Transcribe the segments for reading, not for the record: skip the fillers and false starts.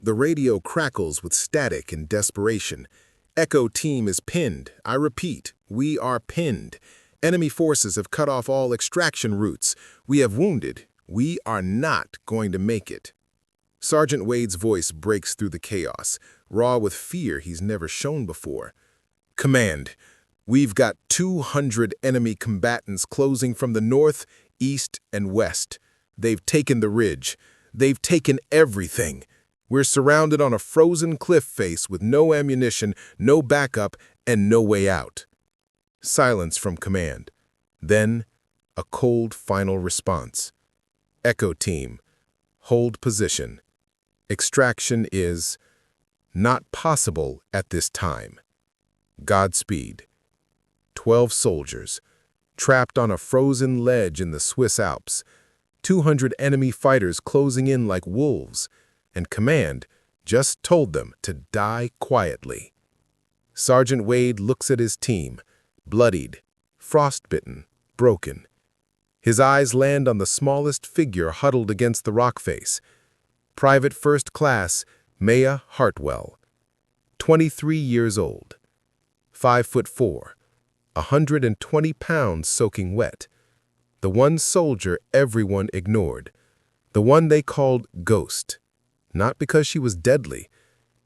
The radio crackles with static and desperation. Echo team is pinned. I repeat, we are pinned. Enemy forces have cut off all extraction routes. We have wounded. We are not going to make it. Sergeant Wade's voice breaks through the chaos, raw with fear he's never shown before. Command, we've got 200 enemy combatants closing from the north, east, and west. They've taken the ridge. They've taken everything. We're surrounded on a frozen cliff face with no ammunition, no backup, and no way out. Silence from command. Then, a cold final response. Echo team, hold position. Extraction is not possible at this time. Godspeed. 12 soldiers, trapped on a frozen ledge in the Swiss Alps. 200 enemy fighters closing in like wolves, and command just told them to die quietly. Sergeant Wade looks at his team, bloodied, frostbitten, broken. His eyes land on the smallest figure huddled against the rock face. Private First Class Maya Hartwell, 23 years old, 5'4", 120 pounds soaking wet. The one soldier everyone ignored, the one they called Ghost, not because she was deadly,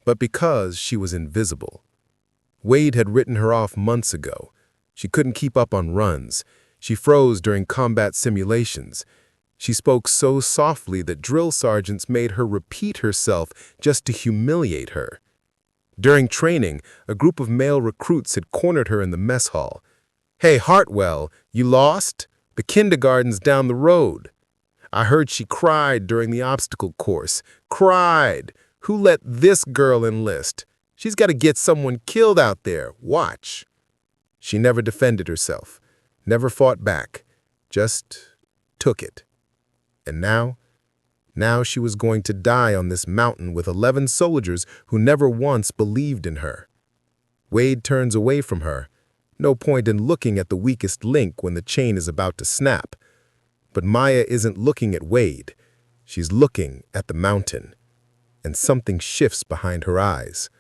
but because she was invisible. Wade had written her off months ago. She couldn't keep up on runs. She froze during combat simulations. She spoke so softly that drill sergeants made her repeat herself just to humiliate her. During training, a group of male recruits had cornered her in the mess hall. "Hey, Hartwell, you lost? The kindergarten's down the road." I heard she cried during the obstacle course. Cried. Who let this girl enlist? She's got to get someone killed out there. Watch. She never defended herself, never fought back, just took it. And now she was going to die on this mountain with 11 soldiers who never once believed in her. Wade turns away from her. No point in looking at the weakest link when the chain is about to snap. But Maya isn't looking at Wade. She's looking at the mountain. And something shifts behind her eyes.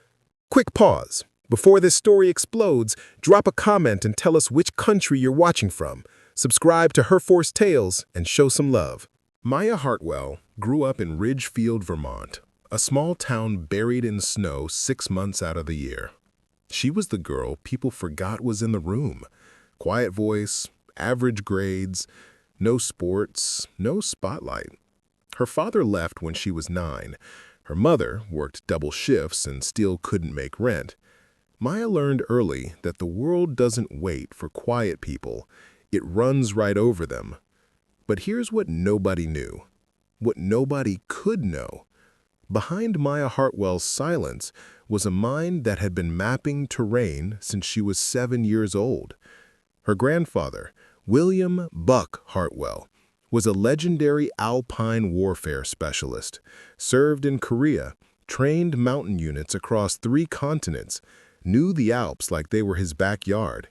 Quick pause. Before this story explodes, drop a comment and tell us which country you're watching from. Subscribe to Her Force Tales and show some love. Maya Hartwell grew up in Ridgefield, Vermont, a small town buried in snow 6 months out of the year. She was the girl people forgot was in the room. Quiet voice, average grades, no sports, no spotlight. Her father left when she was 9. Her mother worked double shifts and still couldn't make rent. Maya learned early that the world doesn't wait for quiet people. It runs right over them. But here's what nobody knew, what nobody could know. Behind Maya Hartwell's silence was a mind that had been mapping terrain since she was 7 years old. Her grandfather, William "Buck" Hartwell, was a legendary alpine warfare specialist, served in Korea, trained mountain units across 3 continents, knew the Alps like they were his backyard.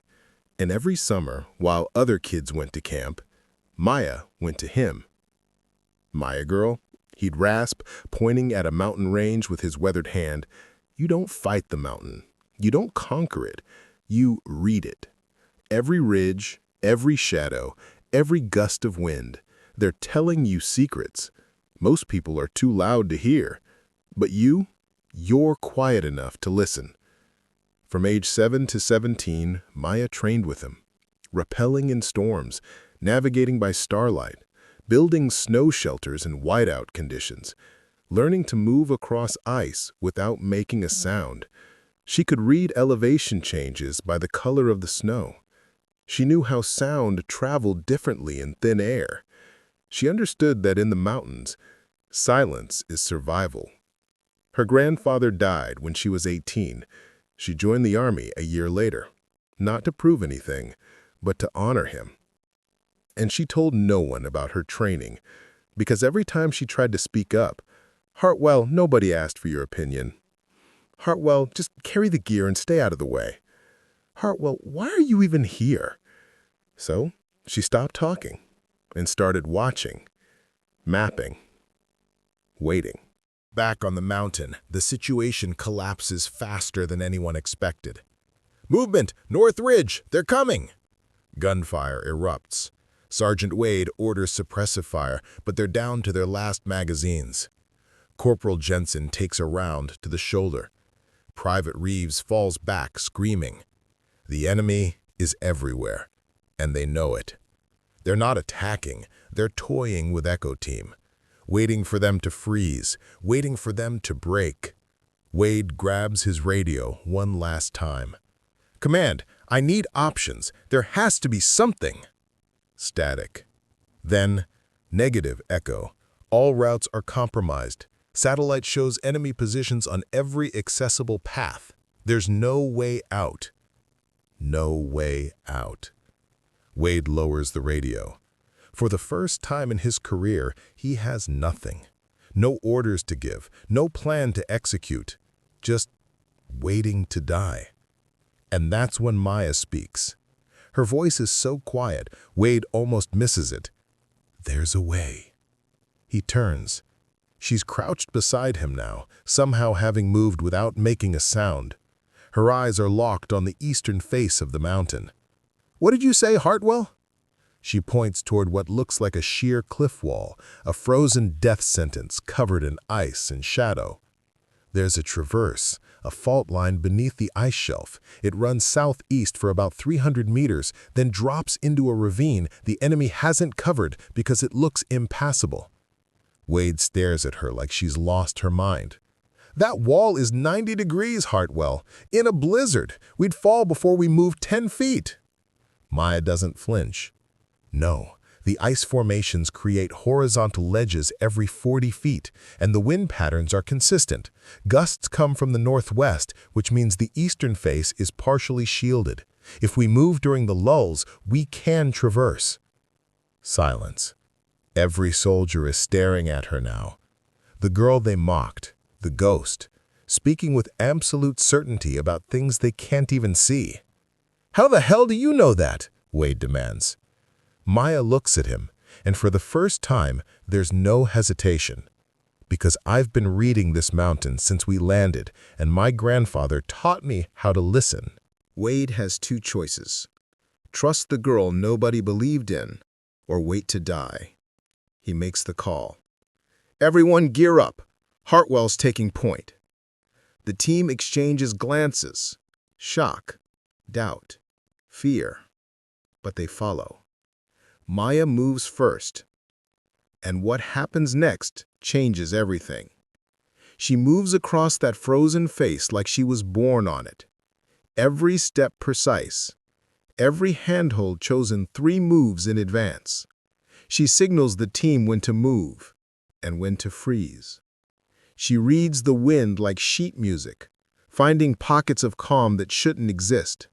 And every summer, while other kids went to camp, Maya went to him. "Maya girl," he'd rasp, pointing at a mountain range with his weathered hand, "you don't fight the mountain. You don't conquer it. You read it. Every ridge, every shadow, every gust of wind, they're telling you secrets. Most people are too loud to hear. But you're quiet enough to listen." From age 7 to 17, Maya trained with him, rappelling in storms, navigating by starlight, building snow shelters in whiteout conditions, learning to move across ice without making a sound. She could read elevation changes by the color of the snow. She knew how sound traveled differently in thin air. She understood that in the mountains, silence is survival. Her grandfather died when she was 18. She joined the army a year later, not to prove anything, but to honor him. And she told no one about her training, because every time she tried to speak up, "Hartwell, nobody asked for your opinion. Hartwell, just carry the gear and stay out of the way. Hartwell, why are you even here?" So she stopped talking and started watching, mapping, waiting. Back on the mountain, the situation collapses faster than anyone expected. "Movement! North Ridge! They're coming!" Gunfire erupts. Sergeant Wade orders suppressive fire, but they're down to their last magazines. Corporal Jensen takes a round to the shoulder. Private Reeves falls back, screaming. The enemy is everywhere, and they know it. They're not attacking, they're toying with Echo Team, waiting for them to freeze, waiting for them to break. Wade grabs his radio one last time. "Command, I need options. There has to be something." Static. Then, negative echo. All routes are compromised. Satellite shows enemy positions on every accessible path. There's no way out. No way out. Wade lowers the radio. For the first time in his career, he has nothing. No orders to give, no plan to execute. Just waiting to die. And that's when Maya speaks. Her voice is so quiet, Wade almost misses it. "There's a way." He turns. She's crouched beside him now, somehow having moved without making a sound. Her eyes are locked on the eastern face of the mountain. "What did you say, Hartwell?" She points toward what looks like a sheer cliff wall, a frozen death sentence covered in ice and shadow. There's a traverse, a fault line beneath the ice shelf. It runs southeast for about 300 meters, then drops into a ravine the enemy hasn't covered because it looks impassable. Wade stares at her like she's lost her mind. "That wall is 90 degrees, Hartwell. In a blizzard, we'd fall before we moved 10 feet. Maya doesn't flinch. No, the ice formations create horizontal ledges every 40 feet, and the wind patterns are consistent. Gusts come from the northwest, which means the eastern face is partially shielded. If we move during the lulls, we can traverse." Silence. Every soldier is staring at her now. The girl they mocked, the ghost, speaking with absolute certainty about things they can't even see. "How the hell do you know that?" Wade demands. Maya looks at him, and for the first time, there's no hesitation. "Because I've been reading this mountain since we landed, and my grandfather taught me how to listen." Wade has two choices. Trust the girl nobody believed in, or wait to die. He makes the call. "Everyone gear up. Hartwell's taking point." The team exchanges glances. Shock, doubt, fear. But they follow. Maya moves first. And what happens next changes everything. She moves across that frozen face like she was born on it. Every step precise. Every handhold chosen 3 moves in advance. She signals the team when to move and when to freeze. She reads the wind like sheet music, finding pockets of calm that shouldn't exist.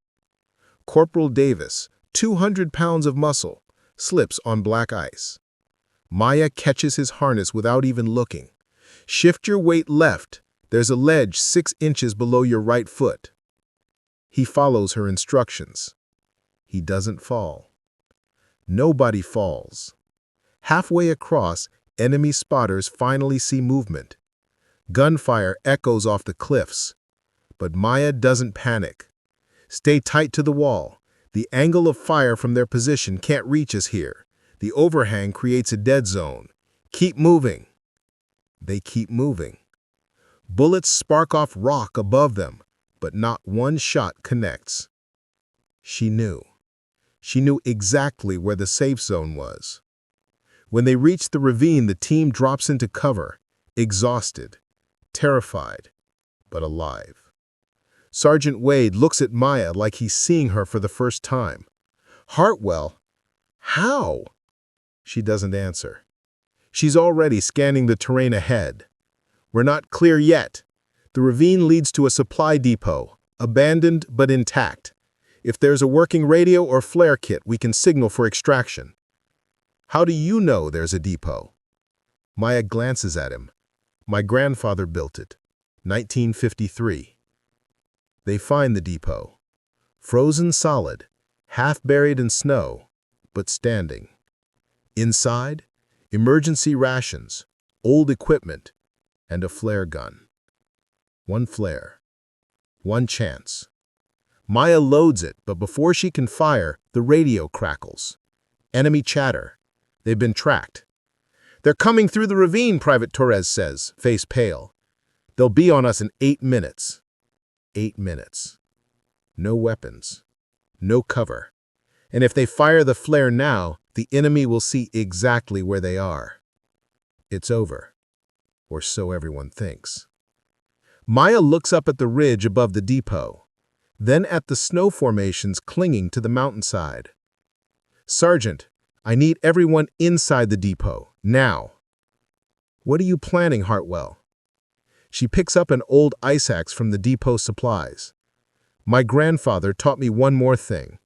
Corporal Davis, 200 pounds of muscle, slips on black ice. Maya catches his harness without even looking. "Shift your weight left. There's a ledge 6 inches below your right foot." He follows her instructions. He doesn't fall. Nobody falls. Halfway across, enemy spotters finally see movement. Gunfire echoes off the cliffs. But Maya doesn't panic. "Stay tight to the wall. The angle of fire from their position can't reach us here. The overhang creates a dead zone. Keep moving." They keep moving. Bullets spark off rock above them, but not one shot connects. She knew. She knew exactly where the safe zone was. When they reach the ravine, the team drops into cover, exhausted, terrified, but alive. Sergeant Wade looks at Maya like he's seeing her for the first time. "Hartwell, how?" She doesn't answer. She's already scanning the terrain ahead. "We're not clear yet. The ravine leads to a supply depot, abandoned but intact. If there's a working radio or flare kit, we can signal for extraction." "How do you know there's a depot?" Maya glances at him. "My grandfather built it. 1953. They find the depot. Frozen solid, half buried in snow, but standing. Inside, emergency rations, old equipment, and a flare gun. One flare. One chance. Maya loads it, but before she can fire, the radio crackles. Enemy chatter. They've been tracked. "They're coming through the ravine," Private Torres says, face pale. "They'll be on us in 8 minutes. 8 minutes. No weapons. No cover. And if they fire the flare now, the enemy will see exactly where they are. It's over. Or so everyone thinks." Maya looks up at the ridge above the depot, then at the snow formations clinging to the mountainside. "Sergeant, I need everyone inside the depot, now." "What are you planning, Hartwell?" She picks up an old ice axe from the depot supplies. "My grandfather taught me one more thing."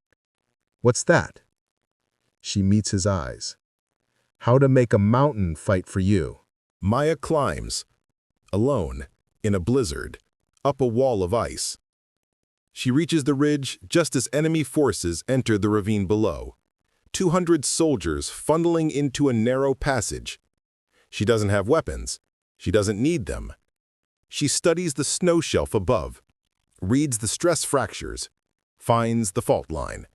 "What's that?" She meets his eyes. "How to make a mountain fight for you." Maya climbs, alone, in a blizzard, up a wall of ice. She reaches the ridge just as enemy forces enter the ravine below. 200 soldiers funneling into a narrow passage. She doesn't have weapons. She doesn't need them. She studies the snow shelf above, reads the stress fractures, finds the fault line.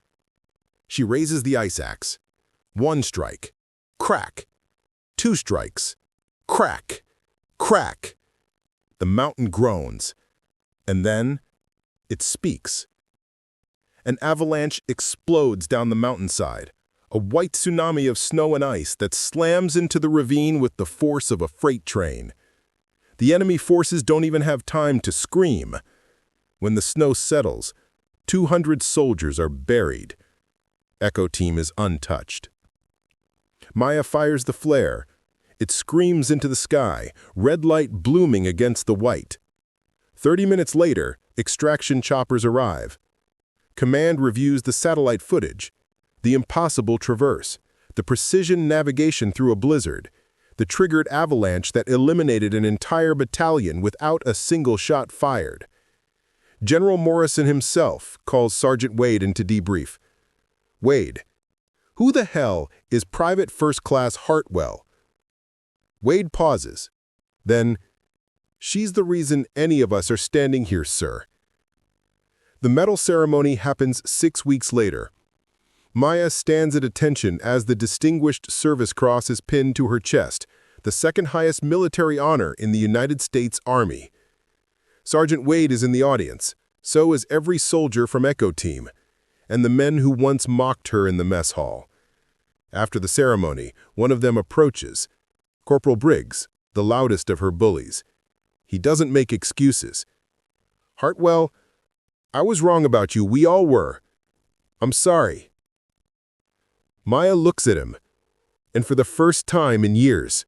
She raises the ice axe. 1 strike. Crack. 2 strikes. Crack. Crack. The mountain groans. And then it speaks. An avalanche explodes down the mountainside, a white tsunami of snow and ice that slams into the ravine with the force of a freight train. The enemy forces don't even have time to scream. When the snow settles, 200 soldiers are buried. Echo Team is untouched. Maya fires the flare. It screams into the sky, red light blooming against the white. 30 minutes later, extraction choppers arrive. Command reviews the satellite footage, the impossible traverse, the precision navigation through a blizzard, the triggered avalanche that eliminated an entire battalion without a single shot fired. General Morrison himself calls Sergeant Wade into debrief. "Wade, who the hell is Private First Class Hartwell?" Wade pauses. Then, "She's the reason any of us are standing here, sir." The medal ceremony happens 6 weeks later. Maya stands at attention as the Distinguished Service Cross is pinned to her chest, the second highest military honor in the United States Army. Sergeant Wade is in the audience, so is every soldier from Echo Team, and the men who once mocked her in the mess hall. After the ceremony, one of them approaches. Corporal Briggs, the loudest of her bullies. He doesn't make excuses. "Hartwell, I was wrong about you. We all were. I'm sorry." Maya looks at him, and for the first time in years,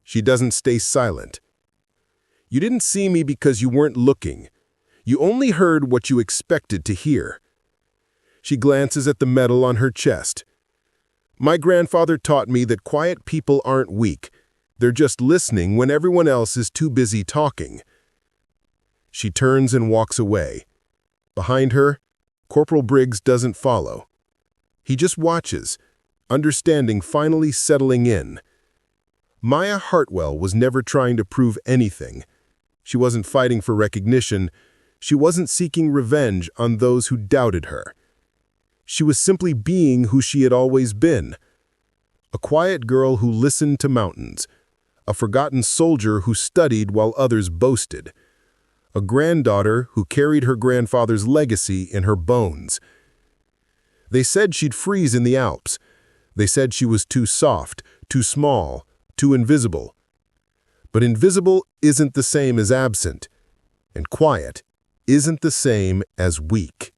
she doesn't stay silent. "You didn't see me because you weren't looking. You only heard what you expected to hear." She glances at the medal on her chest. "My grandfather taught me that quiet people aren't weak. They're just listening when everyone else is too busy talking." She turns and walks away. Behind her, Corporal Briggs doesn't follow. He just watches, understanding finally settling in. Maya Hartwell was never trying to prove anything. She wasn't fighting for recognition. She wasn't seeking revenge on those who doubted her. She was simply being who she had always been. A quiet girl who listened to mountains. A forgotten soldier who studied while others boasted. A granddaughter who carried her grandfather's legacy in her bones. They said she'd freeze in the Alps. They said she was too soft, too small, too invisible. But invisible isn't the same as absent, and quiet isn't the same as weak.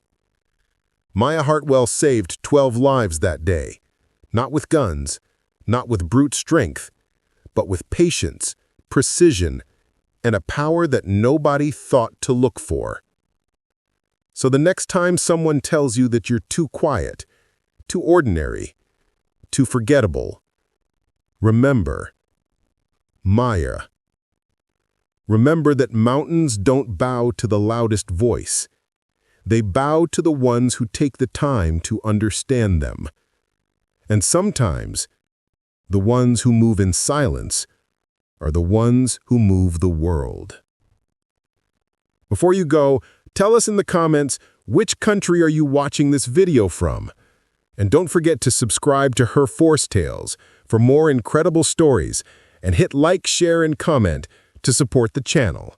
Maya Hartwell saved 12 lives that day, not with guns, not with brute strength, but with patience, precision, and a power that nobody thought to look for. So the next time someone tells you that you're too quiet, too ordinary, too forgettable, remember Maya. Remember that mountains don't bow to the loudest voice. They bow to the ones who take the time to understand them. And sometimes, the ones who move in silence are the ones who move the world. Before you go, tell us in the comments which country are you watching this video from? And don't forget to subscribe to Her Force Tales for more incredible stories, and hit like, share, and comment to support the channel.